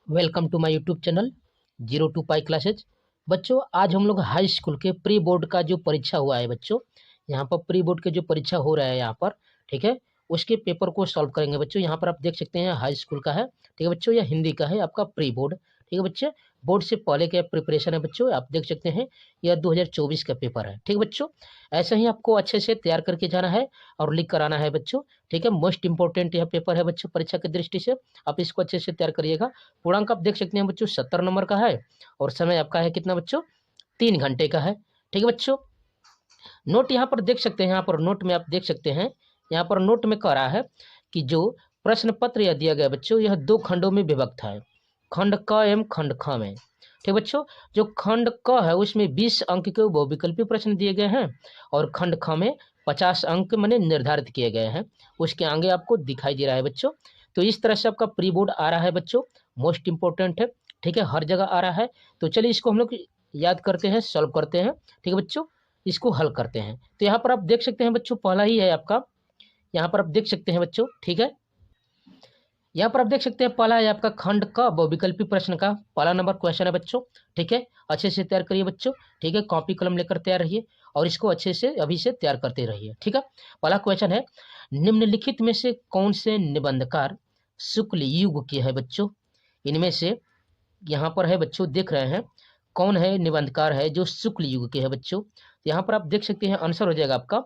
Welcome to my YouTube channel 02 pi classes. बच्चों, आज हम लोग हाई स्कूल के प्री बोर्ड का जो परीक्षा हुआ है बच्चों, यहाँ पर प्री बोर्ड के जो परीक्षा हो रहा है यहाँ पर, ठीक है, उसके पेपर को सॉल्व करेंगे बच्चों। यहाँ पर आप देख सकते हैं हाई स्कूल का है, ठीक है बच्चों, यह हिंदी का है आपका प्री बोर्ड, ठीक है बच्चे। बोर्ड से पहले का प्रिपरेशन है बच्चों, आप देख सकते हैं यह 2024 का पेपर है, ठीक है बच्चों। ऐसे ही आपको अच्छे से तैयार करके जाना है और लिख कर आना है बच्चों, ठीक है। मोस्ट इंपॉर्टेंट यह पेपर है बच्चों परीक्षा की दृष्टि से, आप इसको अच्छे से तैयार करिएगा। पूर्णांक आप देख सकते हैं बच्चों 70 नंबर का है और समय आपका है कितना बच्चों, 3 घंटे का है, ठीक है बच्चों। नोट यहाँ पर देख सकते हैं, यहाँ पर नोट में आप देख सकते हैं, यहाँ पर नोट में कह रहा है कि जो प्रश्न पत्र यह दिया गया बच्चों, यह 2 खंडों में विभक्त है, खंड क एवं खंड ख में, ठीक बच्चों। जो खंड क है उसमें 20 अंक के बहुविकल्पी प्रश्न दिए गए हैं और खंड ख में 50 अंक मैंने निर्धारित किए गए हैं, उसके आगे आपको दिखाई दे रहा है बच्चों। तो इस तरह से आपका प्री बोर्ड आ रहा है बच्चों, मोस्ट इंपॉर्टेंट है, ठीक है, हर जगह आ रहा है। तो चलिए इसको हम लोग याद करते हैं, सॉल्व करते हैं, ठीक है बच्चों, इसको हल करते हैं। तो यहाँ पर आप देख सकते हैं बच्चों, पहला ही है आपका, यहाँ पर आप देख सकते हैं बच्चों, ठीक है, यहाँ पर आप देख सकते हैं पहला है आपका खंड का बहुविकल्पी प्रश्न का पहला नंबर क्वेश्चन है बच्चों, ठीक है। अच्छे से तैयार करिए बच्चों, ठीक है, कॉपी कलम लेकर तैयार रहिए और इसको अच्छे से अभी से तैयार करते रहिए, ठीक है। पहला क्वेश्चन है, निम्नलिखित में से कौन से निबंधकार शुक्ल युग के है बच्चों। इनमें से यहाँ पर है बच्चों, देख रहे हैं कौन है निबंधकार है जो शुक्ल युग के है बच्चों। यहाँ पर आप देख सकते हैं आंसर हो जाएगा आपका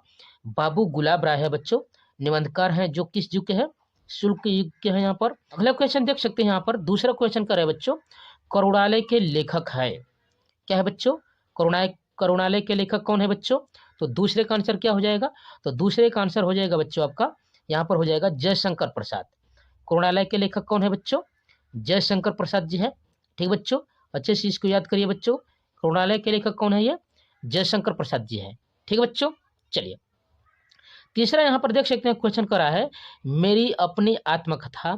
बाबू गुलाब राय है बच्चों, निबंधकार हैं जो किस युग के हैं, शुक्ल युग के हैं। यहाँ पर अगला क्वेश्चन देख सकते हैं, यहाँ पर दूसरा क्वेश्चन कर रहे हैं बच्चों, करुणालय के लेखक है, क्या है बच्चों, करुणालय के लेखक कौन है बच्चों। तो दूसरे का आंसर क्या हो जाएगा, तो दूसरे का आंसर हो जाएगा बच्चों आपका, यहाँ पर हो जाएगा जयशंकर प्रसाद। करुणालय के लेखक कौन है बच्चों, जयशंकर प्रसाद जी है, ठीक बच्चों। अच्छे से इसको याद करिए बच्चों, करुणालय के लेखक कौन है, ये जयशंकर प्रसाद जी है, ठीक है बच्चों। चलिए तीसरा यहाँ पर देख सकते हैं क्वेश्चन करा है, मेरी अपनी आत्मकथा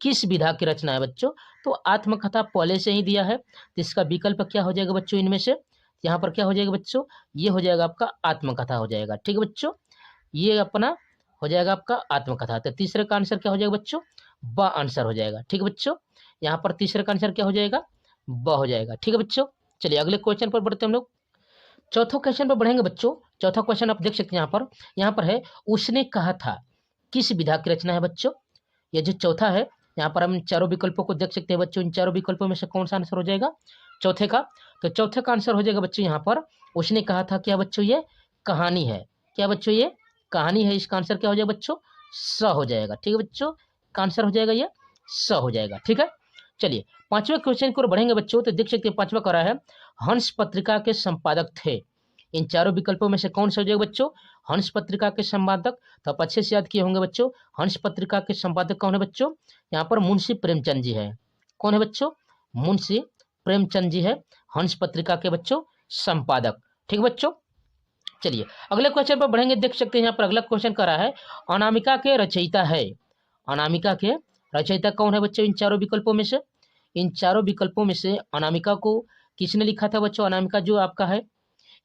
किस विधा की रचना है बच्चों। तो आत्मकथा पहले से ही दिया है, तो इसका विकल्प क्या हो जाएगा बच्चों, इनमें से यहाँ पर क्या हो जाएगा बच्चों, ये हो जाएगा आपका आत्मकथा हो जाएगा, ठीक है बच्चों, ये अपना हो जाएगा आपका आत्मकथा। तो तीसरे का आंसर क्या हो जाएगा बच्चों, ब आंसर हो जाएगा, ठीक है बच्चों। यहाँ पर तीसरे का आंसर क्या हो जाएगा, ब हो जाएगा, ठीक है बच्चों। चलिए अगले क्वेश्चन पर बढ़ते हैं हम लोग, चौथा क्वेश्चन पर बढ़ेंगे बच्चों। चौथा क्वेश्चन आप देख सकते हैं यहाँ पर है, उसने कहा था किस विधा की रचना है बच्चों। ये जो चौथा है, यहाँ पर हम चारों विकल्पों को देख सकते हैं बच्चों, इन चारों विकल्पों में से कौन सा आंसर हो जाएगा चौथे का। तो चौथे का आंसर हो जाएगा बच्चों, यहाँ पर उसने कहा था क्या बच्चों, ये कहानी है, क्या बच्चों, ये कहानी है, इसका आंसर क्या हो जाएगा बच्चों, स हो जाएगा, ठीक है बच्चों, का आंसर हो जाएगा ये स हो जाएगा, ठीक है। चलिए पांचवें क्वेश्चन की ओर बढ़ेंगे बच्चों। तो देख सकते हैं पांचवा करा है, हंस पत्रिका के संपादक थे, इन चारों विकल्पों में से कौन सा हो जाएगा बच्चों, हंस पत्रिका के संपादक। तो आप अच्छे से याद किए होंगे बच्चों, हंस पत्रिका के संपादक कौन है बच्चों, यहाँ पर मुंशी प्रेमचंद जी है, कौन है बच्चों, मुंशी प्रेमचंद जी है हंस पत्रिका के बच्चों संपादक, ठीक बच्चों। चलिए अगले क्वेश्चन पर बढ़ेंगे, देख सकते हैं यहाँ पर अगला क्वेश्चन कर रहा है, अनामिका के रचयिता है, अनामिका के रचयिता कौन है बच्चों इन चारों विकल्पों में से। इन चारों विकल्पों में से अनामिका को किसने लिखा था बच्चों, अनामिका जो आपका है,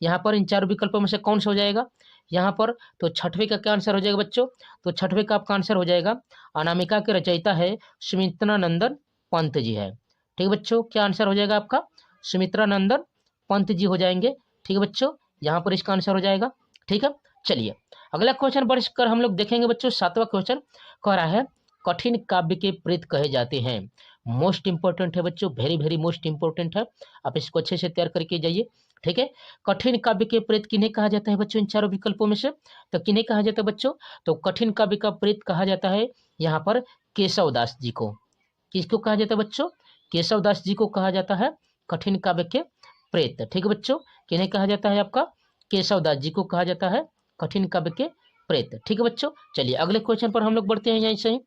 यहाँ पर इन चारों विकल्पों में से कौन सा हो जाएगा यहाँ पर। तो छठवें का क्या आंसर हो जाएगा बच्चों, तो छठवें का आपका आंसर हो जाएगा, अनामिका के रचयिता है सुमित्रा नंदन पंत जी है, ठीक है बच्चों। क्या आंसर हो जाएगा आपका, सुमित्रा नंदन पंत जी हो जाएंगे, ठीक है बच्चों, यहाँ पर इसका आंसर हो जाएगा, ठीक है। चलिए अगला क्वेश्चन बढ़कर हम लोग देखेंगे बच्चों, सातवां क्वेश्चन कह रहा है, कठिन काव्य के प्रेत कहे जाते हैं। मोस्ट इंपॉर्टेंट है बच्चों, वेरी वेरी मोस्ट इंपॉर्टेंट है, आप इसको अच्छे से तैयार करके जाइए, ठीक है। कठिन काव्य के प्रेत किन्हें कहा जाता है बच्चों इन चारों विकल्पों में से, तो किन्हें कहा जाता है बच्चों, तो कठिन काव्य का प्रेत कहा जाता है यहाँ पर केशव दास जी को, किसको कहा जाता है बच्चों, केशव दास जी को कहा जाता है कठिन काव्य के प्रेत, ठीक है बच्चों, किन्हें कहा जाता है आपका, केशव दास जी को कहा जाता है कठिन काव्य के प्रेत, ठीक है बच्चों। चलिए अगले क्वेश्चन पर हम लोग बढ़ते हैं, यहीं से ही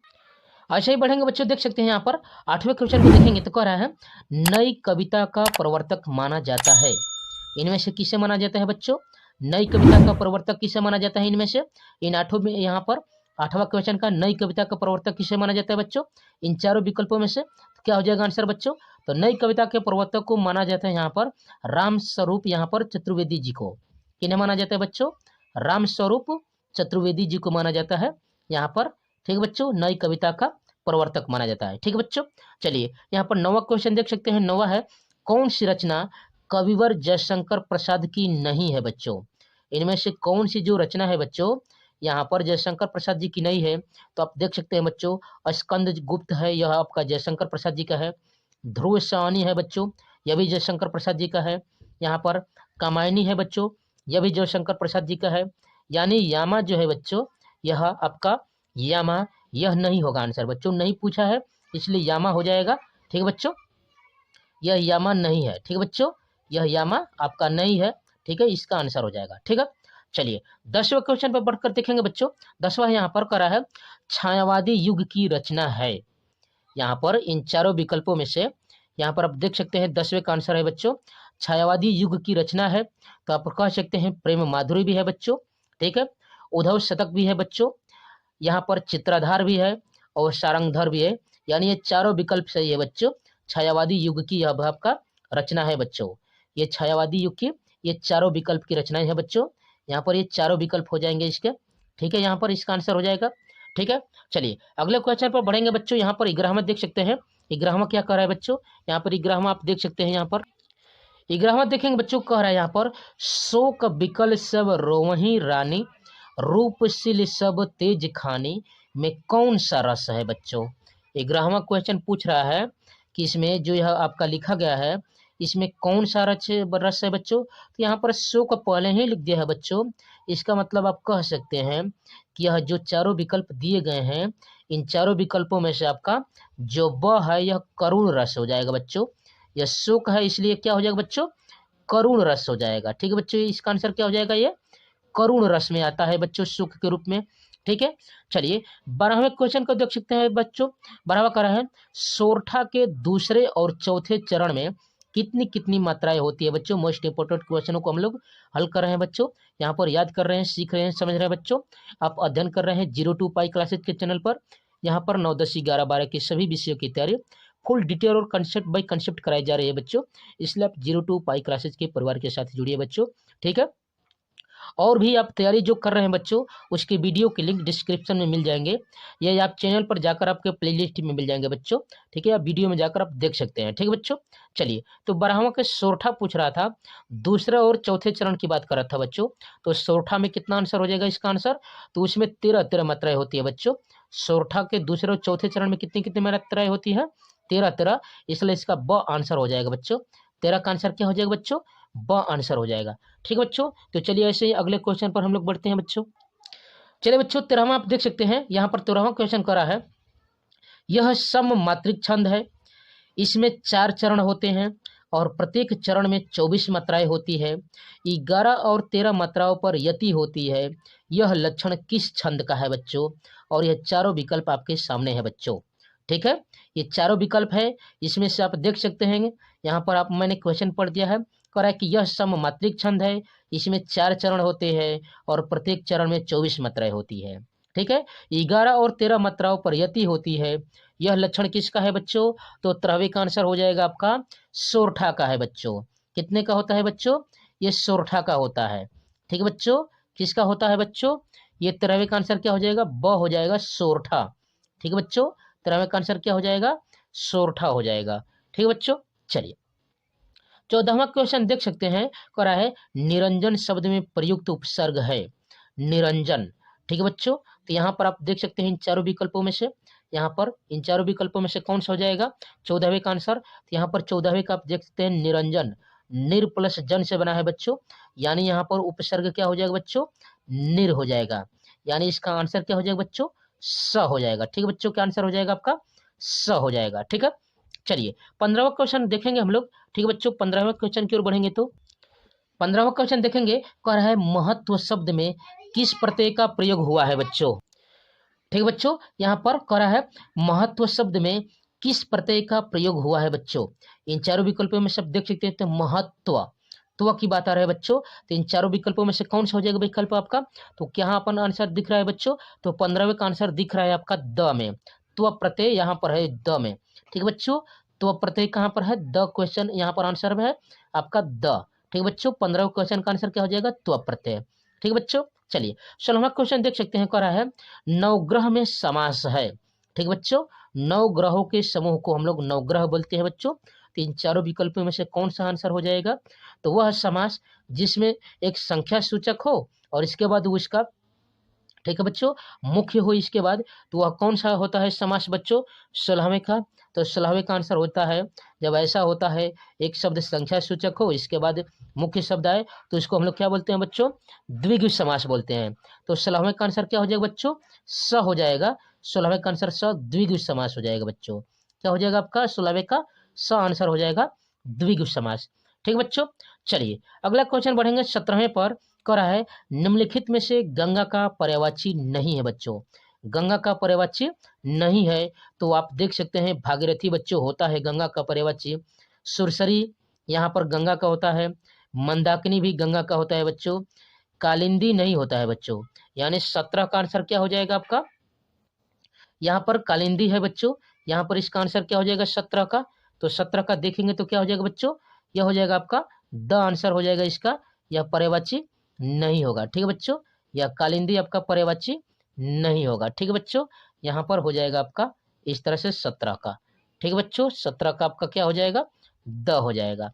ऐसे ही बढ़ेंगे बच्चों, देख सकते हैं यहाँ पर आठवें क्वेश्चन को देखेंगे तो कह रहा है, नई कविता का प्रवर्तक माना जाता है, इनमें से किसे माना जाता है बच्चों, नई कविता का प्रवर्तक किसे माना जाता है इनमें से, इन आठों में यहाँ पर आठवां क्वेश्चन का नई कविता का प्रवर्तक किसे माना जाता है बच्चों, इन चारों विकल्पों में से क्या हो जाएगा आंसर बच्चों। तो नई कविता के प्रवर्तक को माना जाता है यहाँ पर राम स्वरूप यहाँ पर चतुर्वेदी जी को, किन्हें माना जाता है बच्चों, राम स्वरूप चतुर्वेदी जी को माना जाता है यहाँ पर, ठीक है बच्चों, नई कविता का प्रवर्तक माना जाता है। ठीक है बच्चों, चलिए यहाँ पर 9वां क्वेश्चन देख सकते हैं। 9वां है, कौन सी रचना कविवर जयशंकर प्रसाद की नहीं है बच्चों? इनमें से कौन सी जो रचना है बच्चों यहाँ पर जयशंकर प्रसाद जी की नहीं है? तो आप देख सकते हैं बच्चों, स्कंद गुप्त है, यह आपका जयशंकर प्रसाद जी का है। ध्रुव सावनी है बच्चों, यह भी जयशंकर प्रसाद जी का है। यहाँ पर कामायनी है बच्चों, यह भी जयशंकर प्रसाद जी का है। यानी यामा जो है बच्चों, यह आपका यामा, यह नहीं होगा आंसर बच्चों, नहीं पूछा है इसलिए यामा हो जाएगा। ठीक है बच्चों, यह यामा नहीं है। ठीक है बच्चों, यह यामा आपका नहीं है। ठीक है, इसका आंसर हो जाएगा। ठीक है, चलिए 10वें क्वेश्चन पर बढ़कर देखेंगे बच्चों। 10वां यहाँ पर करा है, छायावादी युग की रचना है। यहाँ पर इन चारों विकल्पों में से यहाँ पर आप देख सकते हैं 10वें का आंसर है बच्चों, छायावादी युग की रचना है। तो आप कह सकते हैं प्रेम माधुरी भी है बच्चों। ठीक है, उद्धव शतक भी है बच्चों, यहाँ पर चित्राधार भी है और सारंगधर भी है। यानी ये चारों विकल्प सही है बच्चों। छायावादी युग की यह आपका रचना है बच्चों। ये छायावादी युग की ये चारों विकल्प की रचनाएं है बच्चों। यहाँ पर ये चारों विकल्प हो जाएंगे इसके। ठीक है, यहाँ पर इसका आंसर हो जाएगा। ठीक है, चलिए अगले क्वेश्चन पर बढ़ेंगे बच्चों। यहाँ पर 11वां देख सकते हैं। 11वां क्या कह रहा है बच्चों? यहाँ पर 11वां आप देख सकते हैं। यहाँ पर 11वां देखेंगे बच्चों, कह रहा है यहाँ पर, शोक बिकल सब रोवही रानी, रूपशील सब तेज खानी, में कौन सा रस है बच्चों? 11वां क्वेश्चन पूछ रहा है कि इसमें जो यह आपका लिखा गया है इसमें कौन सा रस है बच्चों? तो यहाँ पर शोक पहले ही लिख दिया है बच्चों। इसका मतलब आप कह सकते हैं कि यह जो चारों विकल्प दिए गए हैं, इन चारों विकल्पों में से आपका जो ब है यह करुण रस हो जाएगा बच्चों। यह शोक है इसलिए क्या हो जाएगा बच्चों? करुण रस हो जाएगा। ठीक है बच्चों, इसका आंसर क्या हो जाएगा? ये करुण रस में आता है बच्चों, सुख के रूप में। ठीक है, चलिए 12वें क्वेश्चन को देख सकते हैं बच्चों। 12वां कह रहा है, सोरठा के दूसरे और चौथे चरण में कितनी कितनी मात्राएं होती है बच्चों? मोस्ट इंपोर्टेंट क्वेश्चनों को हम लोग हल कर रहे हैं बच्चों। यहाँ पर याद कर रहे हैं, सीख रहे हैं, समझ रहे हैं बच्चों। आप अध्ययन कर रहे हैं 02 पाई क्लासेज के चैनल पर। यहाँ पर 9, 10, 11, 12 के सभी विषयों की तैयारी फुल डिटेल और कंसेप्ट बाई कंसेप्ट कराई जा रही है बच्चों। इसलिए आप 02 पाई क्लासेज के परिवार के साथ जुड़िए बच्चों। ठीक है, और भी आप तैयारी जो कर रहे हैं बच्चों उसके वीडियो के लिंक डिस्क्रिप्शन में मिल जाएंगे। ये आप चैनल पर जाकर आपके प्लेलिस्ट में मिल जाएंगे बच्चों। ठीक है, आप वीडियो में जाकर आप देख सकते हैं। ठीक है बच्चों, चलिए तो 12वां के सोरठा पूछ रहा था, दूसरे और चौथे चरण की बात कर रहा था बच्चों। तो सोरठा में कितना आंसर हो जाएगा इसका आंसर? तो उसमें 13 मात्राएं होती है बच्चों। सोरठा के दूसरे और चौथे चरण में कितनी कितनी मात्राएं होती है? 13, इसलिए इसका ब आंसर हो जाएगा बच्चों। 13 का आंसर क्या हो जाएगा बच्चों? ब आंसर हो जाएगा। ठीक है बच्चों, तो चलिए ऐसे ही अगले क्वेश्चन पर हम लोग बढ़ते हैं बच्चों। चलिए बच्चों 13वां आप देख सकते हैं। यहाँ पर 13वां क्वेश्चन करा है, यह सम मात्रिक छंद है, इसमें 4 चरण होते हैं और प्रत्येक चरण में 24 मात्राएं होती है। 11 और 13 मात्राओं पर यति होती है। यह लक्षण किस छंद का है बच्चों? और यह चारों विकल्प आपके सामने है बच्चों। ठीक है, ये चारों विकल्प है, इसमें से आप देख सकते हैं। यहाँ पर आप मैंने क्वेश्चन पढ़ दिया है, कह रहा है कि यह सम मात्रिक छंद है, इसमें 4 चरण होते हैं और प्रत्येक चरण में 24 मात्राएं होती है। ठीक है, 11 और 13 मात्राओं पर यति होती है। यह लक्षण किसका है बच्चों? तो 13वें का आंसर हो जाएगा आपका सोरठा का है बच्चों। कितने का होता है बच्चों? ये सोरठा का होता है। ठीक है बच्चों, किसका होता है बच्चों? ये 13वें का आंसर क्या हो जाएगा? ब हो जाएगा, सोरठा। ठीक है बच्चों, 13वें का आंसर क्या हो जाएगा? सोरठा हो जाएगा। ठीक है बच्चों, चलिए 14वां क्वेश्चन देख सकते हैं, कह रहा है निरंजन शब्द में प्रयुक्त उपसर्ग है। निरंजन, ठीक है बच्चों, तो यहाँ पर आप देख सकते हैं इन चारों विकल्पों में से, यहाँ पर इन चारों विकल्पों में से कौन सा हो जाएगा? 14वें का आंसर। तो यहाँ पर 14वें का आप देख सकते हैं निरंजन, निर प्लस जन से बना है बच्चों। यानी यहाँ पर उपसर्ग क्या हो जाएगा बच्चों? निर हो जाएगा। यानी इसका आंसर क्या हो जाएगा बच्चों? स हो जाएगा। ठीक है बच्चों, क्या आंसर हो जाएगा आपका? स हो जाएगा। ठीक है, चलिए 15वां क्वेश्चन देखेंगे हम लोग। ठीक है बच्चों, 15वें क्वेश्चन की ओर बढ़ेंगे तो 15वां क्वेश्चन देखेंगे, कह रहा है महत्व शब्द में किस प्रत्यय का प्रयोग हुआ है बच्चों? ठीक है बच्चों, यहाँ पर कह रहा है महत्व शब्द में किस प्रत्यय का प्रयोग हुआ है बच्चों? इन चारों विकल्पों में सब देख सकते हैं, तो महत्व त्व की बात आ रहा है बच्चों। तो इन चारों विकल्पों में से कौन सा हो जाएगा विकल्प आपका? तो क्या अपन आंसर दिख रहा है बच्चों? तो 15वें का आंसर दिख रहा है आपका द में। त्व प्रत्यय यहाँ पर है द में। ठीक है बच्चों, त्व प्रत्यय कहाँ पर है? द क्वेश्चन यहाँ पर आंसर में है आपका द। ठीक है बच्चों, 15वें क्वेश्चन का आंसर क्या हो जाएगा? त्व प्रत्यय। ठीक है बच्चों, चलिए 16वां क्वेश्चन देख सकते हैं, कह रहा है नवग्रह में समास है। ठीक है बच्चों, 9 ग्रहों के समूह को हम लोग नवग्रह बोलते हैं बच्चों। तो इन चारों विकल्पों में से कौन सा आंसर हो जाएगा? तो वह समास जिसमें एक संख्या सूचक हो और इसके बाद उसका, ठीक है बच्चों, मुख्य हो इसके बाद, तो वह कौन सा होता है समास बच्चों? 16वें का। तो 16वें का आंसर होता है जब ऐसा होता है एक शब्द संख्या सूचक हो, इसके बाद मुख्य शब्द आए, तो इसको हम लोग क्या बोलते हैं बच्चों? द्विगु समास बोलते हैं। तो 16वें का आंसर क्या हो जाएगा बच्चों? स हो जाएगा। 16वें का आंसर स, द्विगु समास हो जाएगा बच्चों। क्या हो जाएगा आपका? 16वें का स आंसर हो जाएगा द्विगु समास। ठीक है बच्चों, चलिए अगला क्वेश्चन बढ़ेंगे 17वें पर। कह रहा है निम्नलिखित में से गंगा का पर्यायवाची नहीं है बच्चों। गंगा का पर्यायवाची नहीं है, तो आप देख सकते हैं भागीरथी बच्चों होता है गंगा का पर्यायवाची, सुरसरी यहाँ पर गंगा का होता है, मंदाकिनी भी गंगा का होता है बच्चों, कालिंदी नहीं होता है बच्चों। यानी 17 का आंसर क्या हो जाएगा आपका? यहाँ पर कालिंदी है बच्चों। यहाँ पर इसका आंसर क्या हो जाएगा 17 का? तो 17 का देखेंगे तो क्या हो जाएगा बच्चों? यह हो जाएगा आपका द आंसर हो जाएगा इसका। यह पर्यायवाची नहीं होगा। ठीक है बच्चों, यह कालिंदी आपका पर्यायवाची नहीं होगा। ठीक है बच्चों, यहाँ पर हो जाएगा आपका इस तरह से 17 का। ठीक है बच्चों, 17 का आपका क्या हो जाएगा? द हो जाएगा।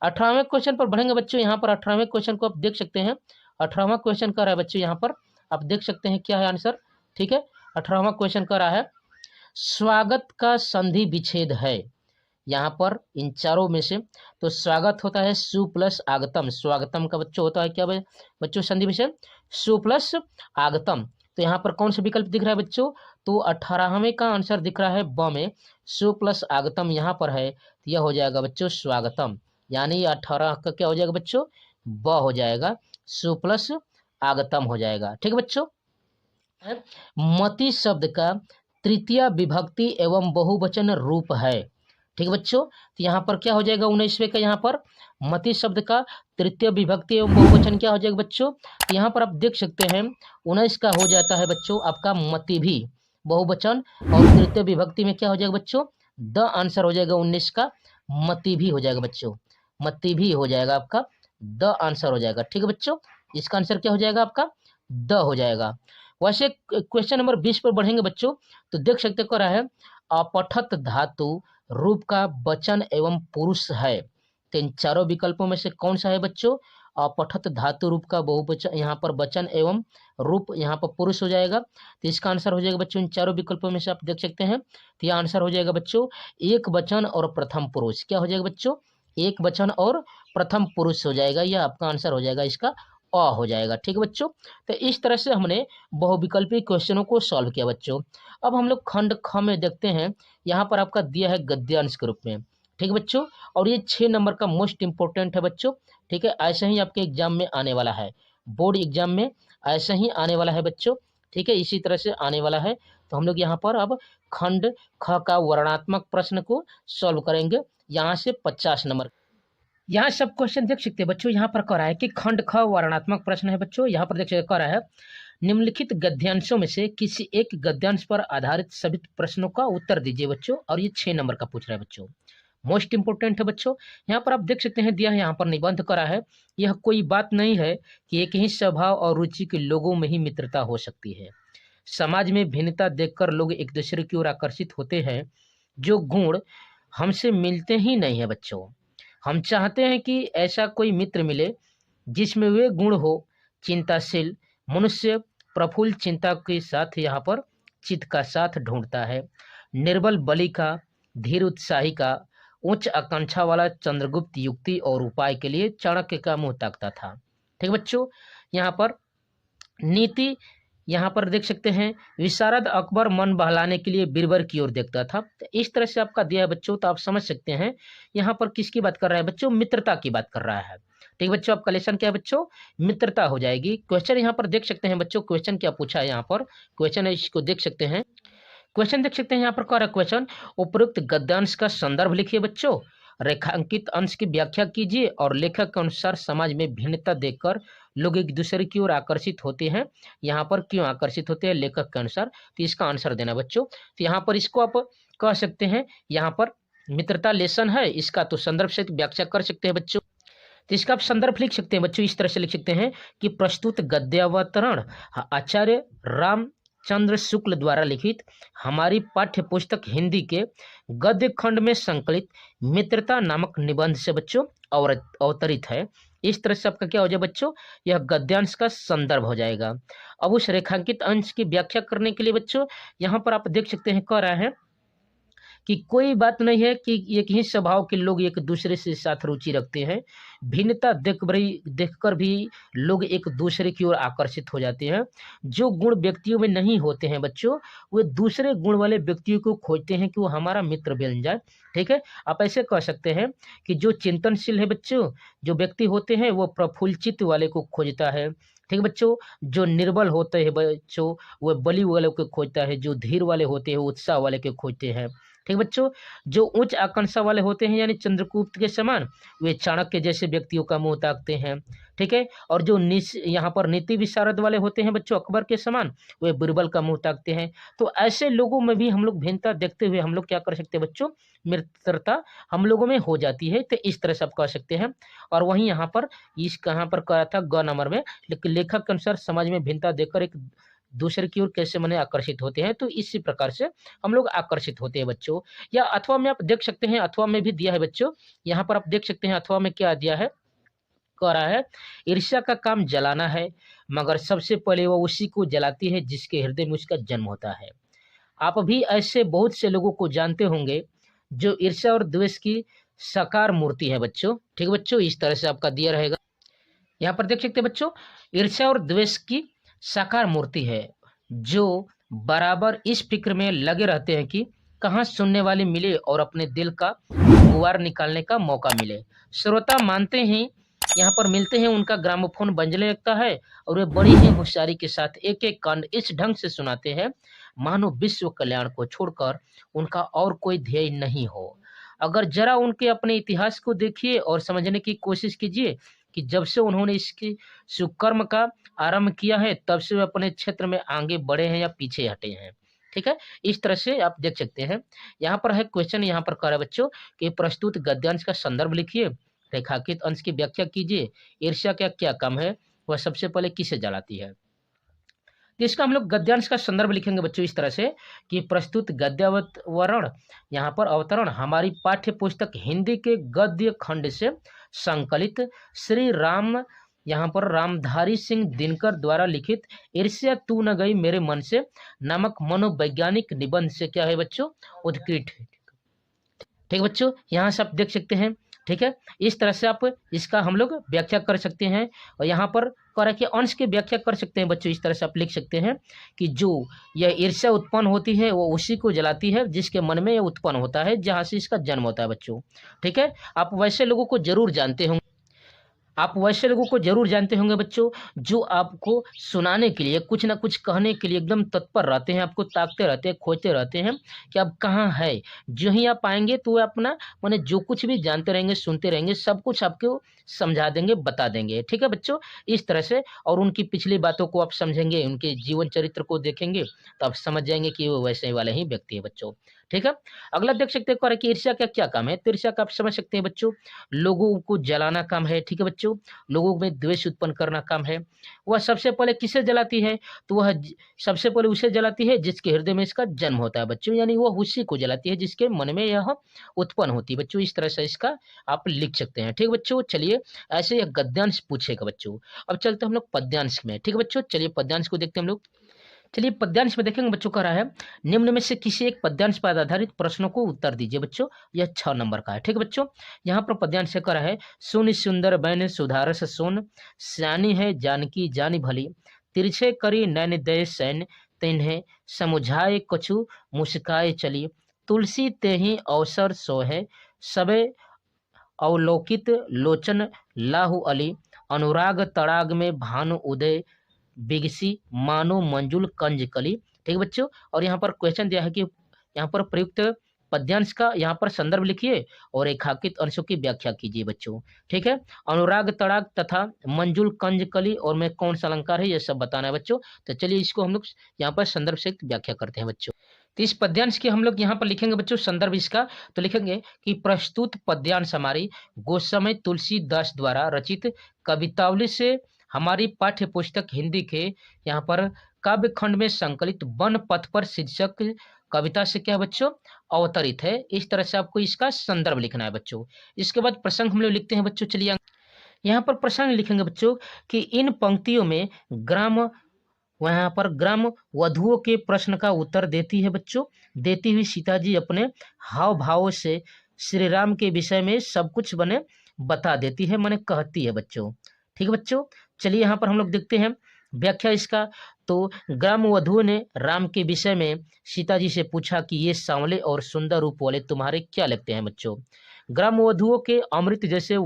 18वें क्वेश्चन पर बढ़ेंगे बच्चों। यहाँ पर 18वें क्वेश्चन को आप देख सकते हैं। 18वां क्वेश्चन कर रहा है बच्चों, यहाँ पर आप देख सकते हैं क्या है आंसर। ठीक है, 18वां क्वेश्चन कर रहा है स्वागत का संधि विच्छेद है। यहाँ पर इन चारों में से तो स्वागत होता है सु प्लस आगतम। स्वागतम का बच्चों होता है क्या बच्चों? संधि विच्छेद सु प्लस आगतम। तो यहाँ पर कौन सा विकल्प दिख रहा है बच्चों? तो 18वें का आंसर दिख रहा है ब में, सु प्लस आगतम यहाँ पर है, तो यह हो जाएगा बच्चों स्वागतम। यानी 18 का क्या हो जाएगा बच्चों? ब हो जाएगा, सु प्लस आगतम हो जाएगा। ठीक है बच्चों, मति शब्द का तृतीय विभक्ति एवं बहुवचन रूप है। ठीक है बच्चों, तो यहाँ पर क्या हो जाएगा 19वें का? यहाँ पर मति शब्द का तृतीय विभक्ति एवं बहुवचन क्या हो जाएगा बच्चों? तो यहाँ पर आप देख सकते हैं 19 का हो जाता है बच्चों आपका मति भी बहुवचन, और तृतीय विभक्ति में क्या हो जाएगा बच्चों? द आंसर हो जाएगा 19 का मति भी हो जाएगा बच्चों। मति भी हो जाएगा आपका, द आंसर हो जाएगा। ठीक है बच्चों, इसका आंसर क्या हो जाएगा आपका? द हो जाएगा। वैसे क्वेश्चन नंबर 20 पर बढ़ेंगे बच्चों, तो देख सकते हो रहा है अपठत धातु रूप का वचन एवं पुरुष है। तो इन चारों विकल्पों में से कौन सा है बच्चों? अपठत धातु रूप का बहुवचन, यहाँ पर वचन एवं रूप यहाँ पर पुरुष हो जाएगा। तो इसका आंसर हो जाएगा बच्चों इन चारों विकल्पों में से आप देख सकते हैं, तो यह आंसर हो जाएगा बच्चों एक वचन और प्रथम पुरुष। क्या हो जाएगा बच्चों? एक वचन और प्रथम पुरुष हो जाएगा, यह आपका आंसर हो जाएगा इसका अ हो जाएगा। ठीक है बच्चों, तो इस तरह से हमने बहुविकल्पी क्वेश्चनों को सॉल्व किया बच्चों। अब हम लोग खंड ख में देखते हैं, यहाँ पर आपका दिया है गद्यांश के रूप में। ठीक है बच्चों, और ये 6 नंबर का मोस्ट इंपोर्टेंट है बच्चों। ठीक है, ऐसे ही आपके एग्जाम में आने वाला है, बोर्ड एग्जाम में ऐसे ही आने वाला है बच्चों। ठीक है, इसी तरह से आने वाला है। तो हम लोग यहाँ पर अब खंड ख का वर्णात्मक प्रश्न को सॉल्व करेंगे, यहाँ से 50 नंबर। यहाँ सब क्वेश्चन देख सकते हैं बच्चों। यहाँ पर कह रहा है कि खंड ख वर्णात्मक प्रश्न है बच्चों। यहाँ पर देख सकते कह रहा है निम्नलिखित गद्यांशों में से किसी एक गद्यांश पर आधारित सभी प्रश्नों का उत्तर दीजिए बच्चों। और ये 6 नंबर का पूछ रहा है बच्चों, मोस्ट इंपोर्टेंट है बच्चों। यहाँ पर आप देख सकते हैं दिया है, यहाँ पर निबंध करा है, यह कोई बात नहीं है कि एक ही स्वभाव और रुचि के लोगों में ही मित्रता हो सकती है। समाज में भिन्नता देखकर लोग एक दूसरे की ओर आकर्षित होते हैं। जो गुण हमसे मिलते ही नहीं है बच्चों, हम चाहते हैं कि ऐसा कोई मित्र मिले जिसमें वे गुण हो। चिंताशील मनुष्य प्रफुल्ल चिंता के साथ यहाँ पर चित्त का साथ ढूंढता है। निर्बल बलि का, धीर उत्साही का, उच्च आकांक्षा वाला चंद्रगुप्त युक्ति और उपाय के लिए चाणक्य का मुंह ताकता था। ठीक बच्चों, यहाँ पर नीति यहाँ पर देख सकते हैं विशारद अकबर मन बहलाने के लिए बीरबल की ओर देखता था। तो इस तरह से आपका दिया है बच्चों, तो आप समझ सकते हैं यहाँ पर किसकी बात कर रहा है बच्चों? मित्रता की बात कर रहा है। ठीक बच्चों, आपका लेसन क्या है बच्चों? मित्रता हो जाएगी। क्वेश्चन यहाँ पर देख सकते हैं बच्चों, क्वेश्चन क्या पूछा है यहाँ पर, क्वेश्चन है इसको देख सकते हैं। क्वेश्चन देख सकते हैं यहाँ पर कह रहा है क्वेश्चन उपयुक्त गद्यांश का संदर्भ लिखिए बच्चों, रेखांकित अंश की व्याख्या कीजिए और लेखक के अनुसार समाज में भिन्नता देखकर लोग एक दूसरे की ओर आकर्षित होते हैं। यहाँ पर क्यों आकर्षित होते हैं लेखक के अनुसार, तो इसका आंसर देना बच्चों। तो यहाँ पर इसको आप कह सकते हैं, यहाँ पर मित्रता लेसन है इसका, तो संदर्भ से व्याख्या कर सकते हैं बच्चों। तो इसका आप संदर्भ लिख सकते हैं बच्चों, इस तरह से लिख सकते हैं कि प्रस्तुत गद्यावतरण आचार्य राम चंद्र शुक्ल द्वारा लिखित हमारी पाठ्य पुस्तक हिंदी के गद्य खंड में संकलित मित्रता नामक निबंध से बच्चों अवतरित है। इस तरह से आपका क्या हो जाए बच्चों, यह गद्यांश का संदर्भ हो जाएगा। अब उस रेखांकित अंश की व्याख्या करने के लिए बच्चों यहाँ पर आप देख सकते हैं कह रहा है कि कोई बात नहीं है कि एक ही स्वभाव के लोग एक दूसरे से साथ रुचि रखते हैं, भिन्नता देखकर भी लोग एक दूसरे की ओर आकर्षित हो जाते हैं। जो गुण व्यक्तियों में नहीं होते हैं बच्चों, वे दूसरे गुण वाले व्यक्तियों को खोजते हैं कि वो हमारा मित्र बन जाए। ठीक है, आप ऐसे कह सकते हैं कि जो चिंतनशील है बच्चों, जो व्यक्ति होते हैं वो प्रफुल्लित वाले को खोजता है। ठीक है बच्चों, जो निर्बल होते हैं बच्चों वो बलि वाले को खोजता है, जो धीर वाले होते हैं उत्साह वाले को खोजते हैं। ठीक बच्चों, जो उच्च आकांक्षा वाले होते हैं यानी चंद्रगुप्त के समान, वे चाणक्य जैसे व्यक्तियों का मुंह ताकते हैं। ठीक है, और जो यहाँ पर नीति विशारद वाले होते हैं बच्चों अकबर के समान, वे बीरबल का मुंह ताकते हैं। तो ऐसे लोगों में भी हम लोग भिन्नता देखते हुए हम लोग क्या कर सकते हैं बच्चों, मित्रता हम लोगों में हो जाती है। तो इस तरह से आप कह सकते हैं। और वहीं यहाँ पर कहाँ पर कहा था ग नंबर में, लेकिन लेखक के अनुसार समाज में भिन्नता देखकर एक दूसरे की ओर कैसे मने आकर्षित होते हैं, तो इसी प्रकार से हम लोग आकर्षित होते हैं बच्चों। या अथवा में आप देख सकते हैं, अथवा में भी दिया है बच्चों, यहाँ पर आप देख सकते हैं अथवा में क्या दिया है, कह रहा है ईर्ष्या का काम जलाना है, मगर सबसे पहले वो उसी को जलाती है जिसके हृदय में उसका जन्म होता है। आप भी ऐसे बहुत से लोगों को जानते होंगे जो ईर्ष्या और द्वेष की साकार मूर्ति है बच्चों। ठीक बच्चों, इस तरह से आपका दिया रहेगा। यहाँ पर देख सकते हैं बच्चों, ईर्ष्या और द्वेष की साकार मूर्ति है, जो बराबर इस फिक्र में लगे रहते हैं कि कहाँ सुनने वाले मिले और अपने दिल का गुवार निकालने का मौका मिले। श्रोता मानते हैं यहाँ पर मिलते हैं उनका ग्रामोफोन बजने लगता है और वे बड़ी ही होशियारी के साथ एक एक कांड इस ढंग से सुनाते हैं मानो विश्व कल्याण को छोड़कर उनका और कोई ध्येय नहीं हो। अगर जरा उनके अपने इतिहास को देखिए और समझने की कोशिश कीजिए कि जब से उन्होंने इसकी सुकर्म का आरंभ किया है तब से वे अपने क्षेत्र में आगे बढ़े हैं या पीछे हटे हैं। ठीक है, इस तरह से आप देख सकते हैं। यहाँ पर है क्वेश्चन, यहाँ पर कह रहा है बच्चों कि प्रस्तुत गद्यांश का संदर्भ लिखिए, रेखांकित अंश की व्याख्या कीजिए, ईर्ष्या का क्या काम है, वह सबसे पहले किसे जलाती है। तो इसका हम लोग गद्यांश का संदर्भ लिखेंगे बच्चों इस तरह से कि प्रस्तुत गद्यावतरण यहाँ पर अवतरण हमारी पाठ्य पुस्तक हिंदी के गद्य खंड से संकलित श्री राम यहाँ पर रामधारी सिंह दिनकर द्वारा लिखित ईर्ष्या तू न गई मेरे मन से नामक मनोवैज्ञानिक निबंध से क्या है बच्चों, उद्कृत है। ठीक बच्चों, यहाँ से आप देख सकते हैं। ठीक है, इस तरह से आप इसका हम लोग व्याख्या कर सकते हैं। और यहाँ पर कह रहा है कि अंश की व्याख्या कर सकते हैं बच्चों, इस तरह से आप लिख सकते हैं कि जो यह ईर्ष्या उत्पन्न होती है वो उसी को जलाती है जिसके मन में यह उत्पन्न होता है, जहाँ से इसका जन्म होता है बच्चों। ठीक है, आप वैसे लोगों को जरूर जानते होंगे, आप वैसे लोगों को जरूर जानते होंगे बच्चों जो आपको सुनाने के लिए कुछ ना कुछ कहने के लिए एकदम तत्पर रहते हैं, आपको ताकते रहते हैं, खोजते रहते हैं कि आप कहाँ है। जो ही आप आएंगे तो वो अपना माने जो कुछ भी जानते रहेंगे, सुनते रहेंगे, सब कुछ आपको समझा देंगे, बता देंगे। ठीक है बच्चों, इस तरह से। और उनकी पिछली बातों को आप समझेंगे, उनके जीवन चरित्र को देखेंगे तो आप समझ जाएंगे कि वो वैसे वाले ही व्यक्ति है बच्चों। ठीक है, अगला देख सकते हैं कि ईर्ष्या का क्या काम है। तो ईर्ष्या का आप समझ सकते हैं बच्चों, लोगों को जलाना काम है। ठीक है बच्चों, लोगों में द्वेष उत्पन्न करना काम है। वह सबसे पहले किसे जलाती है, तो वह सबसे पहले उसे जलाती है जिसके हृदय में इसका जन्म होता है बच्चों, यानी वह उसी को जलाती है जिसके मन में यह उत्पन्न होती है बच्चों। इस तरह से इसका आप लिख सकते हैं। ठीक बच्चों, चलिए ऐसे यह गद्यांश पूछेगा बच्चों। अब चलते हम लोग पद्यांश में। ठीक है बच्चों, चलिए पद्यांश को देखते हैं हम लोग। चलिए पद्यांश में देखेंगे बच्चों, कह रहा है निम्न में से किसी एक पद्यांश पर आधारित प्रश्नों को उत्तर दीजिए बच्चों। यह 6 नंबर का है। ठीक है बच्चों, यहाँ पर पद्यांश से कह रहा है सुन सुंदर बैन सुधारस सोन, श्यानी है जानकी जानी भली, तिरछे करी नैन दय सैन, तिन्हें समुझाए कछु मुस्काए चली, तुलसी तेहि अवसर सोहे, सबे अवलोकित लोचन लाहु अली, अनुराग तड़ाग में भानु उदय, बिगसी मानो मंजुल कंज कली। ठीक है बच्चों, और यहाँ पर क्वेश्चन दिया है कि यहाँ पर प्रयुक्त पद्यांश का यहाँ पर संदर्भ लिखिए और रेखांकित अंशों की व्याख्या कीजिए बच्चों। ठीक है, अनुराग तड़ाग तथा मंजुल कंज कली और में कौन सा अलंकार है ये सब बताना है बच्चों। तो चलिए इसको हम लोग यहाँ पर संदर्भ से व्याख्या करते हैं बच्चों। तो इस पद्यांश के हम लोग यहाँ पर लिखेंगे बच्चों संदर्भ इसका, तो लिखेंगे कि प्रस्तुत पद्यांश हमारी गोस्वामी तुलसीदास द्वारा रचित कवितावली से हमारी पाठ्य पुस्तक हिंदी के यहाँ पर काव्य खंड में संकलित वन पथ पर शीर्षक कविता से क्या है बच्चों, अवतरित है। इस तरह से आपको इसका संदर्भ लिखना है बच्चों। इसके बाद प्रसंग हम लोग लिखते हैं बच्चों। चलिए यहाँ पर प्रसंग लिखेंगे बच्चों कि इन पंक्तियों में वहाँ पर ग्राम वधुओं के प्रश्न का उत्तर देती है बच्चों। देती हुई सीता जी अपने हाव भावों से श्री राम के विषय में सब कुछ बता देती है, माने कहती है बच्चों। ठीक है बच्चों, चलिए यहाँ पर हम लोग देखते हैं व्याख्या इसका। तो ग्राम वधुओं ने राम के विषय में सीता जी से पूछा कि ये सांवले और सुंदर रूप वाले तुम्हारे क्या लगते हैं बच्चों। ग्राम वधुओं के अमृत जैसे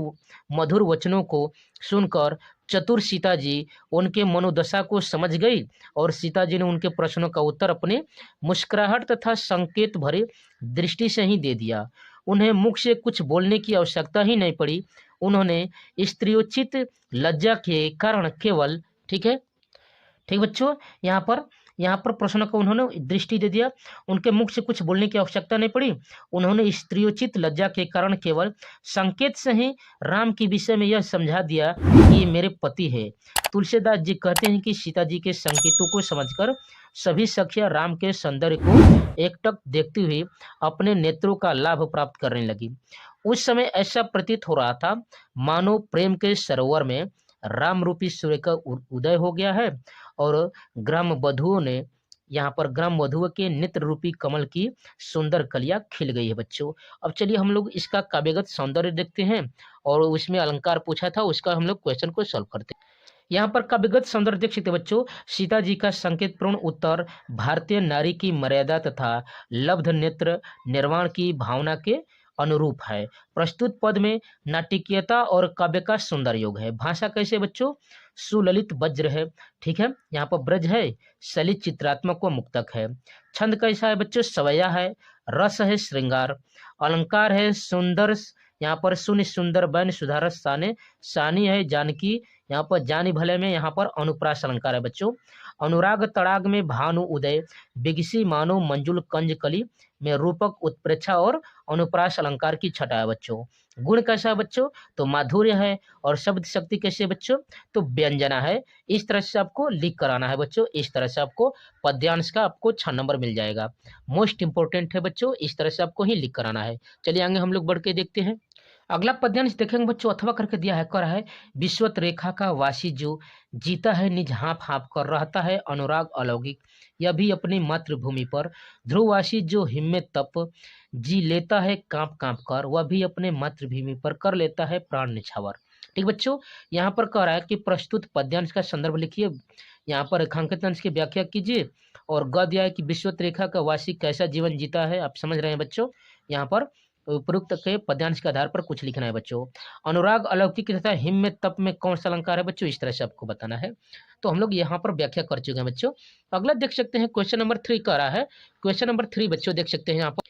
मधुर वचनों को सुनकर चतुर सीता जी उनके मनोदशा को समझ गई और सीता जी ने उनके प्रश्नों का उत्तर अपने मुस्कुराहट तथा संकेत भरे दृष्टि से ही दे दिया। उन्हें मुख से कुछ बोलने की आवश्यकता ही नहीं पड़ी। उन्होंने स्त्रियोचित लज्जा के कारण केवल ठीक बच्चों, यहाँ पर प्रश्नों को उन्होंने दृष्टि दे दिया। उनके मुख से कुछ बोलने की आवश्यकता नहीं पड़ी। उन्होंने स्त्रियोचित लज्जा के कारण केवल संकेत से ही राम के विषय में यह समझा दिया कि ये मेरे पति है। तुलसीदास जी कहते हैं कि सीता जी के संकेतों को समझकर सभी सखियां राम के सौंदर्य को एकटक देखती हुई अपने नेत्रों का लाभ प्राप्त करने लगी। उस समय ऐसा प्रतीत हो रहा था मानो प्रेम के सरोवर में राम रूपी सूर्य का उदय हो गया है और ग्राम वधुओं के नेत्र रूपी कमल की सुंदर कलियां खिल गई है बच्चों। अब चलिए हम लोग इसका काव्यगत सौंदर्य देखते हैं और उसमें अलंकार पूछा था, उसका हम लोग क्वेश्चन को सॉल्व करते हैं। यहाँ पर काव्यगत सौंदर्य देख सकते बच्चों। सीता जी का संकेतपूर्ण उत्तर भारतीय नारी की मर्यादा तथा लब्ध नेत्र निर्वाण की भावना के अनुरूप है। प्रस्तुत पद में नाटकीयता और काव्य का सुंदर योग है। भाषा कैसे बच्चों, सुललित वज्र है। ठीक है, यहाँ पर ब्रज है, सलित चित्रात्मक व मुक्तक है। छंद कैसा है बच्चों, सवैया है। रस है श्रृंगार। अलंकार है सुंदर, यहाँ पर शून्य सुंदर बैन सुधारस साने। सानी है जानकी, यहाँ पर जानी भले में यहाँ पर अनुप्रास अलंकार है बच्चों। अनुराग तड़ाग में भानु उदय। बिगसी मानो मंजुल कंज कली में रूपक उत्प्रेक्षा और अनुप्रास अलंकार की छटा है बच्चों। गुण कैसा है बच्चों, तो माधुर्य है। और शब्द शक्ति कैसे बच्चों, तो व्यंजना है। इस तरह से आपको लिख कराना है बच्चों। इस तरह से आपको पद्यांश का आपको 6 नंबर मिल जाएगा। मोस्ट इंपोर्टेंट है बच्चों, इस तरह से आपको ही लिख कराना है। चलिए आगे हम लोग बढ़ के देखते हैं। अगला पद्यांश देखेंगे बच्चों, अथवा करके दिया है, कर है विश्वत रेखा का वासी जो जीता है निज हाँप हाँप कर, रहता है अनुराग अलौकिक यह भी अपनी मातृभूमि पर। ध्रुववासी जो हिम्मत तप जी लेता है कांप कांप कर, वह भी अपने मातृभूमि पर कर लेता है प्राण निछावर। ठीक बच्चों, यहाँ पर कह रहा है कि प्रस्तुत पद्यांश का संदर्भ लिखिए, यहाँ पर रेखांकित अंश की व्याख्या कीजिए और ग दिया है कि विश्वत रेखा का वासी कैसा जीवन जीता है। आप समझ रहे हैं बच्चों, यहाँ पर उपयुक्त के पद्यांश के आधार पर कुछ लिखना है बच्चों। अनुराग अलौकिक तथा हिम्मत तप में कौन सा अलंकार है बच्चों, इस तरह से आपको बताना है। तो हम लोग यहाँ पर व्याख्या कर चुके हैं बच्चों। अगला देख सकते हैं क्वेश्चन नंबर 3 का रहा है। क्वेश्चन नंबर 3 बच्चों देख सकते हैं यहाँ पर।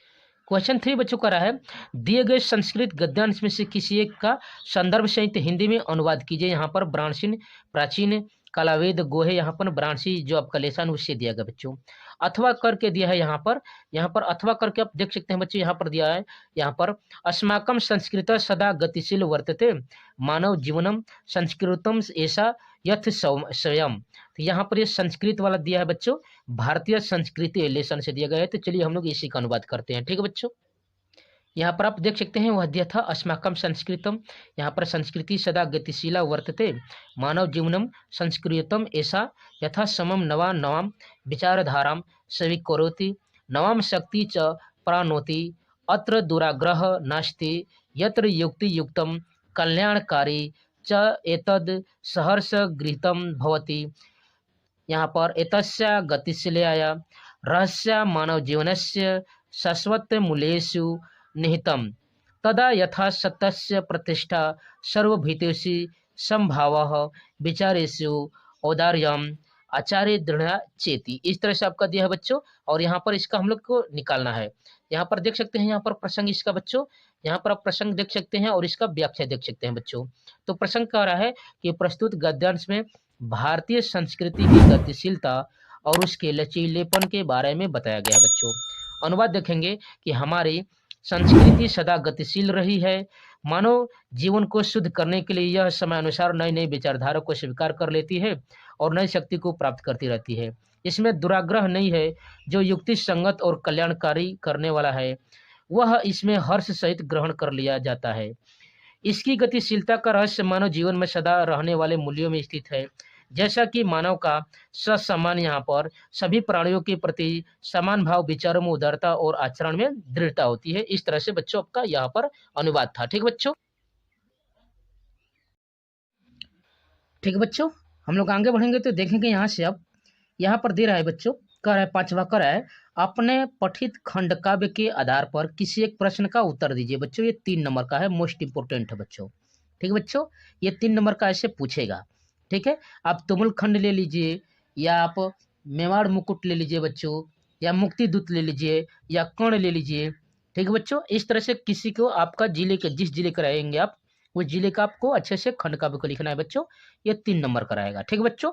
क्वेश्चन 3 बच्चों का रहा है, दिए गए संस्कृत गद्यांश में से किसी एक का संदर्भ सहित हिंदी में अनुवाद कीजिए। यहाँ पर ब्राह्मण प्राचीन कलावेद गोहे, यहाँ पर ब्रांसी जो आपका लेसन उससे दिया गया बच्चों। अथवा करके दिया है यहाँ पर अथवा करके आप देख सकते हैं बच्चों, यहाँ पर दिया है, यहाँ पर अस्माकम संस्कृत सदा गतिशील वर्तते मानव जीवनम संस्कृतम ऐसा यथ स्वयं। तो यहाँ पर ये संस्कृत वाला दिया है बच्चों, भारतीय संस्कृति लेसन से दिया गया है। तो चलिए हम लोग इसी का अनुवाद करते हैं। ठीक है बच्चों, यहाँ पर आप देख सकते हैं वह दिया था अस्माकम संस्कृतम, यहाँ पर संस्कृति सदा गतिशीला वर्तते मानव जीवनम संस्कृतम ऐसा यथा समम नवा नवाम विचारधाराम स्वीकरोति नवाम शक्ति च प्राणोति अत्र दुराग्रह नास्ति यत्र युक्ति युक्तम कल्याणकारी च एतद सहर्ष गृहीतम भवति। यहाँ पर एतस्य गतिशीलया रहस्य मानव जीवनस्य शाश्वत मूलेषु निहितम तदा यथा सत्यस्य प्रतिष्ठा सर्वभीतेषु संभावः विचारेषु औदार्यम आचार्य दृढ़ चेती। इस तरह से आपका दिया है बच्चों, और यहाँ पर इसका हम लोग को निकालना है। यहाँ पर देख सकते हैं, यहाँ पर प्रसंग इसका बच्चों, यहाँ पर आप प्रसंग देख सकते हैं और इसका व्याख्या देख सकते हैं बच्चों। तो प्रसंग कह रहा है कि प्रस्तुत गद्यांश में भारतीय संस्कृति की गतिशीलता और उसके लचीलेपन के बारे में बताया गया है बच्चों। अनुवाद देखेंगे कि हमारी संस्कृति सदा गतिशील रही है, मानव जीवन को शुद्ध करने के लिए यह समय अनुसार नई नई विचारधारा को स्वीकार कर लेती है और नई शक्ति को प्राप्त करती रहती है। इसमें दुराग्रह नहीं है, जो युक्ति संगत और कल्याणकारी करने वाला है वह इसमें हर्ष सहित ग्रहण कर लिया जाता है। इसकी गतिशीलता का रहस्य मानव जीवन में सदा रहने वाले मूल्यों में स्थित है, जैसा कि मानव का ससम्मान, यहाँ पर सभी प्राणियों के प्रति समान भाव, विचारों में उदारता और आचरण में दृढ़ता होती है। इस तरह से बच्चों आपका यहाँ पर अनुवाद था। ठीक बच्चों, ठीक है बच्चों, हम लोग आगे बढ़ेंगे तो देखेंगे यहाँ से अब यहाँ पर दे रहा है बच्चों, कह रहा है पांचवा, कह रहा है अपने पठित खंड काव्य के आधार पर किसी एक प्रश्न का उत्तर दीजिए। बच्चों ये 3 नंबर का है, मोस्ट इंपोर्टेंट है बच्चों। ठीक है बच्चों, ये 3 नंबर का ऐसे पूछेगा। ठीक है, आप तुमुल खंड ले लीजिए, या आप मेवाड़ मुकुट ले लीजिए बच्चों, या मुक्ति दूत ले लीजिए, या कर्ण ले लीजिए। ठीक है बच्चों, इस तरह से किसी को आपका जिले के, जिस जिले का रहेंगे आप, उस जिले का आपको अच्छे से खंड काव्य को लिखना है बच्चों। ये 3 नंबर का रहेगा। ठीक है बच्चों,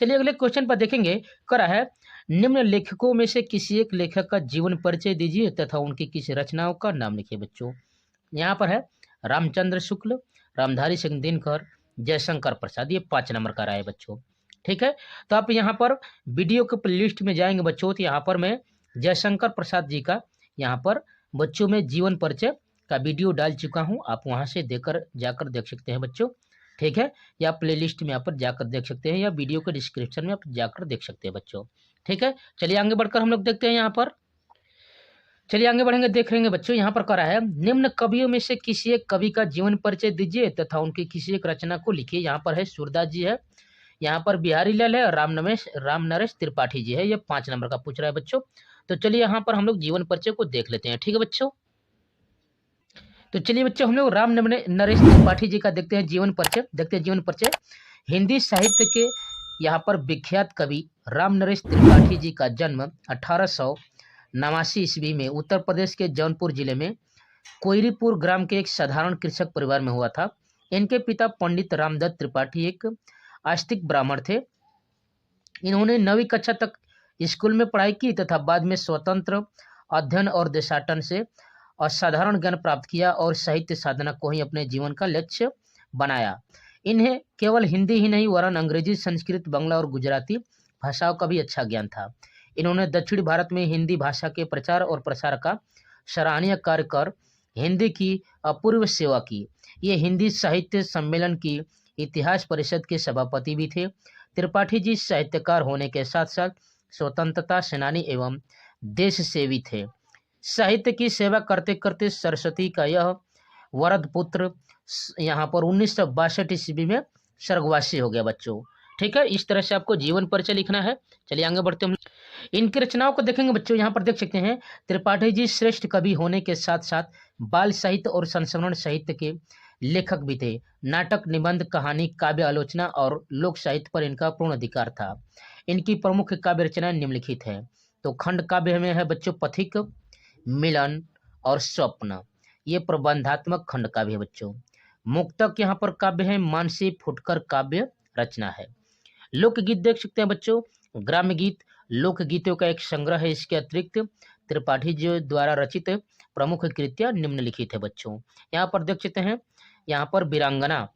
चलिए अगले क्वेश्चन पर देखेंगे। करा है निम्न लेखकों में से किसी एक लेखक का जीवन परिचय दीजिए तथा उनकी किसी रचनाओं का नाम लिखिए। बच्चों यहाँ पर है रामचंद्र शुक्ल, रामधारी सिंह दिनकर, जयशंकर प्रसाद। ये 5 नंबर का रहा है बच्चों। ठीक है, तो आप यहाँ पर वीडियो के लिस्ट में जाएंगे बच्चों, तो यहाँ पर मैं जयशंकर प्रसाद जी का यहाँ पर बच्चों में जीवन परिचय का वीडियो डाल चुका हूँ, आप वहाँ से जाकर देख सकते हैं बच्चों। ठीक है, या प्लेलिस्ट में यहाँ पर जाकर देख सकते हैं, या वीडियो के डिस्क्रिप्शन में आप जाकर देख सकते हैं बच्चों। ठीक है, चलिए आगे बढ़कर हम लोग देखते हैं यहाँ पर। चलिए आगे बढ़ेंगे, देख लेंगे बच्चों। यहाँ पर करा है निम्न कवियों में से किसी एक कवि का जीवन परिचय दीजिए तथा उनकी किसी एक रचना को लिखिए। यहाँ पर है सूरदास जी है, यहाँ पर बिहारी लाल है, और राम नरेश त्रिपाठी जी है। ये 5 नंबर का पूछ रहा है बच्चों। तो चलिए यहाँ पर हम लोग जीवन परिचय को देख लेते हैं। ठीक है बच्चों, तो चलिए बच्चों हम लोग नरेश त्रिपाठी जी का देखते हैं जीवन परिचय। देखते हैं जीवन परिचय। हिंदी साहित्य के यहाँ पर विख्यात कवि राम नरेश त्रिपाठी जी का जन्म 1889 ईस्वी में उत्तर प्रदेश के जौनपुर जिले में कोयरीपुर ग्राम के एक साधारण कृषक परिवार में हुआ था। इनके पिता पंडित रामदत्त त्रिपाठी एक आस्तिक ब्राह्मण थे। इन्होंने 9वीं कक्षा तक स्कूल में पढ़ाई की तथा बाद में स्वतंत्र अध्ययन और देशाटन से असाधारण ज्ञान प्राप्त किया और साहित्य साधना को ही अपने जीवन का लक्ष्य बनाया। इन्हें केवल हिंदी ही नहीं वरन अंग्रेजी, संस्कृत, बांग्ला और गुजराती भाषाओं का भी अच्छा ज्ञान था। इन्होंने दक्षिण भारत में हिंदी भाषा के प्रचार और प्रसार का सराहनीय कार्य कर हिंदी की अपूर्व सेवा की। ये हिंदी साहित्य सम्मेलन की इतिहास परिषद के सभापति भी थे। त्रिपाठी जी साहित्यकार होने के साथ साथ स्वतंत्रता सेनानी एवं देश सेवी थे। साहित्य की सेवा करते करते सरस्वती का यह वरद पुत्र यहाँ पर 1962 ईस्वी में स्वर्गवासी हो गया बच्चों। ठीक है, इस तरह से आपको जीवन परिचय लिखना है। चलिए आगे बढ़ते हैं, इनकी रचनाओं को देखेंगे बच्चों। यहाँ पर देख सकते हैं त्रिपाठी जी श्रेष्ठ कवि होने के साथ साथ बाल साहित्य और संस्मरण साहित्य के लेखक भी थे। नाटक, निबंध, कहानी, काव्य आलोचना और लोक साहित्य पर इनका पूर्ण अधिकार था। इनकी प्रमुख काव्य रचनाएं निम्नलिखित है। तो खंड काव्य में है बच्चों पथिक, मिलन और स्वप्न, ये प्रबंधात्मक खंड काव्य है बच्चों। मुक्तक यहाँ पर काव्य है, मानसी फुटकर काव्य रचना है। लोकगीत देख सकते हैं बच्चों, ग्राम्य गीत लोकगीतों का एक संग्रह है। इसके अतिरिक्त त्रिपाठी जी द्वारा रचित प्रमुख कृतियां निम्नलिखित है बच्चों। यहाँ पर देख सकते हैं, यहाँ पर वीरांगना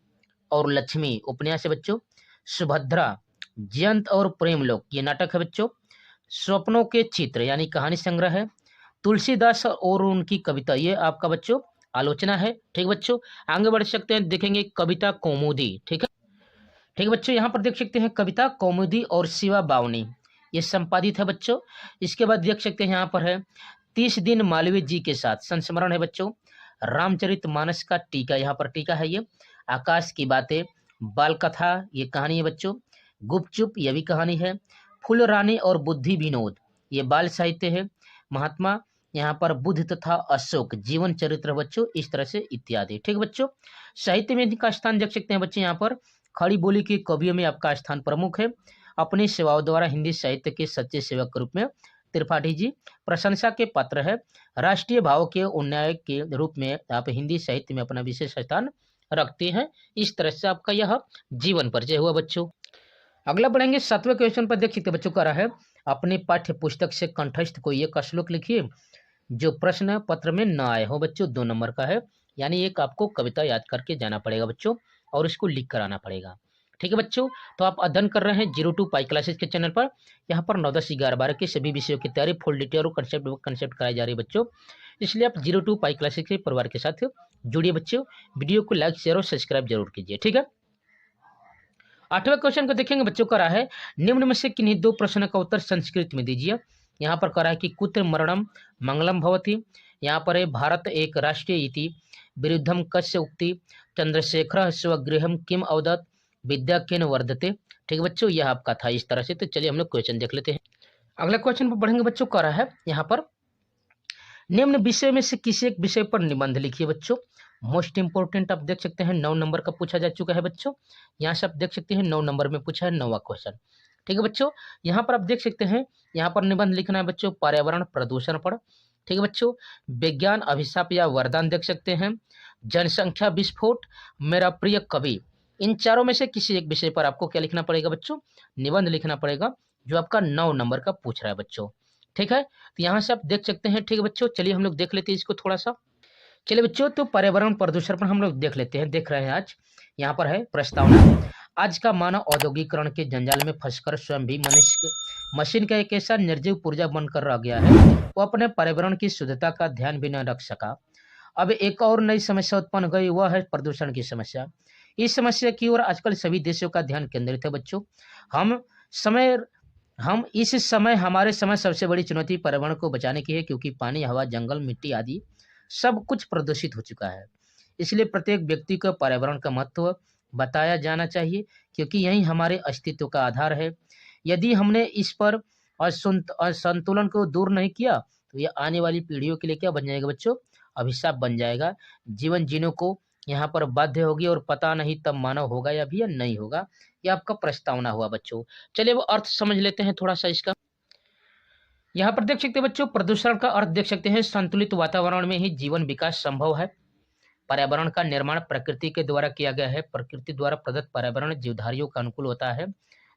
और लक्ष्मी उपन्यास है बच्चों। सुभद्रा, जयंत और प्रेमलोक, ये नाटक है बच्चों। स्वप्नों के चित्र यानी कहानी संग्रह है। तुलसीदास और उनकी कविता, ये आपका बच्चों आलोचना है। ठीक बच्चों, आगे बढ़ सकते हैं, देखेंगे कविता कौमुदी। ठीक है, ठीक बच्चों, यहाँ पर देख सकते हैं कविता कौमुदी और शिवा बावनी, ये संपादित है बच्चों। इसके बाद देख सकते हैं यहाँ पर है 30 दिन मालवीय जी के साथ, संस्मरण है बच्चों। रामचरित मानस का टीका, यहाँ पर टीका है ये। आकाश की बातें, बाल कथा, ये कहानी है बच्चों। गुपचुप, ये भी कहानी है। फूल रानी और बुद्धि विनोद, ये बाल साहित्य है। महात्मा, यहाँ पर बुद्ध तथा अशोक, जीवन चरित्र बच्चों, इस तरह से इत्यादि। ठीक बच्चों, साहित्य में इनका स्थान देख सकते हैं बच्चे। यहाँ पर खड़ी बोली के कवियों में आपका स्थान प्रमुख है। अपनी सेवाओं द्वारा हिंदी साहित्य के सच्चे सेवक के रूप में त्रिपाठी जी प्रशंसा के पात्र है। राष्ट्रीय भाव के उन्नयक के रूप में आप हिंदी साहित्य में अपना विशेष स्थान रखते हैं। इस तरह से आपका यह जीवन परिचय हुआ बच्चों। अगला बढ़ेंगे 7वें क्वेश्चन पर। देख सकते बच्चों का रहा है अपनी पाठ्य पुस्तक से कंठस्थ कोई एक श्लोक लिखिए जो प्रश्न पत्र में न आए हो बच्चों। 2 नंबर का है, यानी एक आपको कविता याद करके जाना पड़ेगा बच्चों और इसको लिख कर आना पड़ेगा। ठीक है बच्चों, तो आप अध्ययन कर रहे हैं 02 पाई क्लासेस के चैनल पर। यहाँ पर 9, 10, 11, 12 के सभी विषयों की तैयारी फुल डिटेल और कंसेप्ट कराई जा रही है बच्चों। इसलिए आप 02 पाई क्लासेस के परिवार के साथ जुड़िए बच्चों। वीडियो को लाइक, शेयर और सब्सक्राइब जरूर कीजिए। ठीक है, 8वें क्वेश्चन को देखेंगे बच्चों। कह रहा है निम्न में से किन्हीं 2 प्रश्नों का उत्तर संस्कृत में दीजिए। यहाँ पर कह रहा है कि कुत्र मरणम मंगलम भवति। यहाँ पर है भारत एक राष्ट्रीय इति विरुद्धम कस्य उक्ति चंद्रशेखर स्वगृहम किम अवदत विद्या केन वर्धते। ठीक है बच्चों, यह आपका था इस तरह से। तो चलिए हम लोग क्वेश्चन देख लेते हैं। अगला क्वेश्चन पर बढ़ेंगे बच्चों। कह रहा है यहाँ पर निम्न विषय में से किसी एक विषय पर निबंध लिखिए बच्चों। मोस्ट इंपोर्टेंट आप देख सकते हैं 9 नंबर का पूछा जा चुका है बच्चों। यहाँ से आप देख सकते हैं 9 नंबर में पूछा है 9वां क्वेश्चन। ठीक है बच्चों, यहाँ पर आप देख सकते हैं यहाँ पर निबंध लिखना है बच्चों पर्यावरण प्रदूषण पर। ठीक है बच्चों, विज्ञान अभिशाप या वरदान देख सकते हैं, जनसंख्या विस्फोट, मेरा प्रिय कवि। इन चारों में से किसी एक विषय पर आपको क्या लिखना पड़ेगा बच्चों, निबंध लिखना पड़ेगा, जो आपका 9 नंबर का पूछ रहा है बच्चों। ठीक है, तो यहाँ से आप देख सकते हैं। ठीक है बच्चों, चलिए हम लोग देख लेते हैं इसको थोड़ा सा। चलिए बच्चों, तो पर्यावरण प्रदूषण पर हम लोग देख लेते हैं, देख रहे हैं आज। यहाँ पर है प्रस्तावना। आज का मानव औद्योगिकरण के जंजाल में फंसकर स्वयं भी मनुष्य मशीन का एक ऐसा निर्जीव पुर्जा बनकर रह गया है, वो अपने पर्यावरण की शुद्धता का ध्यान भी न रख सका। अब एक और नई समस्या उत्पन्न गई, वह है प्रदूषण की समस्या। इस समस्या की ओर आजकल सभी देशों का ध्यान केंद्रित है बच्चों। इस समय हमारे समय सबसे बड़ी चुनौती पर्यावरण को बचाने की है, क्योंकि पानी, हवा, जंगल, मिट्टी आदि सब कुछ प्रदूषित हो चुका है। इसलिए प्रत्येक व्यक्ति को पर्यावरण का महत्व बताया जाना चाहिए, क्योंकि यही हमारे अस्तित्व का आधार है। यदि हमने इस पर असंतुलन को दूर नहीं किया, तो यह आने वाली पीढ़ियों के लिए क्या बन जाएगा बच्चों, अभिशाप बन जाएगा। जीवन जीने को यहाँ पर बाध्य होगी, और पता नहीं तब मानव होगा या भी या नहीं होगा। यह आपका प्रस्तावना हुआ बच्चों। चलिए वो अर्थ समझ लेते हैं थोड़ा सा इसका। यहाँ पर देख सकते हैं बच्चों, प्रदूषण का अर्थ देख सकते हैं संतुलित वातावरण में ही जीवन विकास संभव है। पर्यावरण का निर्माण प्रकृति के द्वारा किया गया है। प्रकृति द्वारा प्रदत्त पर्यावरण जीवधारियों का अनुकूल होता है।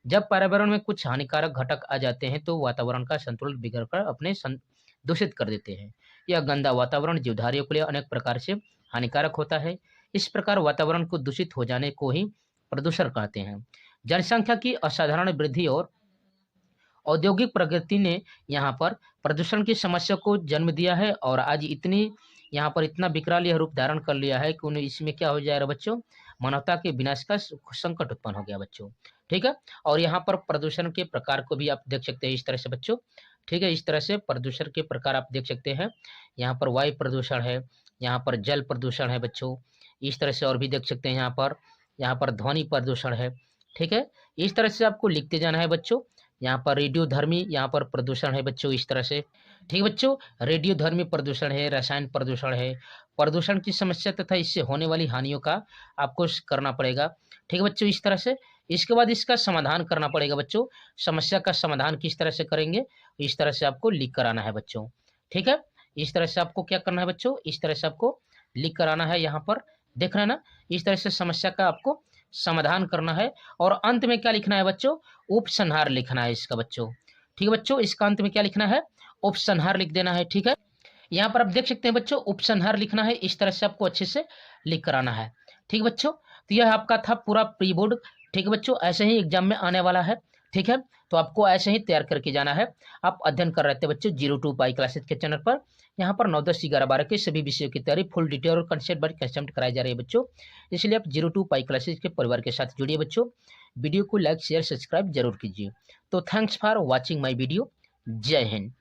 जब पर्यावरण में कुछ हानिकारक घटक आ जाते हैं, तो वातावरण का संतुलन बिगड़कर अपने दूषित कर देते हैं। यह गंदा वातावरण जीवधारियों के लिए अनेक प्रकार से हानिकारक होता है। इस प्रकार वातावरण को दूषित हो जाने को ही प्रदूषण कहते हैं। जनसंख्या की असाधारण वृद्धि और औद्योगिक प्रगति ने यहाँ पर प्रदूषण की समस्या को जन्म दिया है, और आज यहाँ पर इतना विकराल यह रूप धारण कर लिया है कि उन्हें इसमें क्या हो जाएगा बच्चों, मानवता के विनाश का संकट उत्पन्न हो गया बच्चों। ठीक है, और यहाँ पर प्रदूषण के प्रकार को भी आप देख सकते हैं इस तरह से बच्चों। ठीक है, इस तरह से प्रदूषण के प्रकार आप देख सकते हैं। यहाँ पर वायु प्रदूषण है, यहाँ पर जल प्रदूषण है बच्चों, इस तरह से और भी देख सकते हैं। यहाँ पर ध्वनि प्रदूषण है। ठीक है, इस तरह से आपको लिखते जाना है बच्चों। यहाँ पर रेडियोधर्मी यहाँ पर प्रदूषण है बच्चों, इस तरह से। ठीक है बच्चों, रेडियोधर्मी प्रदूषण है, रसायन प्रदूषण है। प्रदूषण की समस्या तथा इससे होने वाली हानियों का आपको करना पड़ेगा। ठीक है बच्चों, इस तरह से। इसके बाद इसका समाधान करना पड़ेगा बच्चों। समस्या का समाधान किस तरह से करेंगे, इस तरह से आपको लिख कर आना है बच्चों। ठीक है, इस तरह से आपको क्या करना है बच्चों, इस तरह से आपको लिख कर आना है। यहाँ पर देख रहे हैं ना, इस तरह से समस्या का आपको समाधान करना है। और अंत में क्या लिखना है बच्चों, उपसंहार लिखना है इसका बच्चों। ठीक है बच्चों, इसका अंत में क्या लिखना है, उपसंहार लिख देना है। ठीक है, यहाँ पर आप देख सकते हैं बच्चों, उपसंहार लिखना है, इस तरह से आपको अच्छे से लिख कर आना है। ठीक है बच्चों, तो यह आपका था पूरा प्री बोर्ड। ठीक है बच्चों, ऐसे ही एग्जाम में आने वाला है। ठीक है, तो आपको ऐसे ही तैयार करके जाना है। आप अध्ययन कर रहे थे बच्चों 02 पाई क्लासेस के चैनल पर। यहाँ पर 9, 10, 11, 12 के सभी विषयों की तैयारी फुल डिटेल और कंसेप्ट बाय कंसेप्ट कराई जा रही है बच्चों। इसलिए आप 02 पाई क्लासेस के परिवार के साथ जुड़िए बच्चों। वीडियो को लाइक, शेयर, सब्सक्राइब जरूर कीजिए। तो thanks for watching my video. जय हिंद।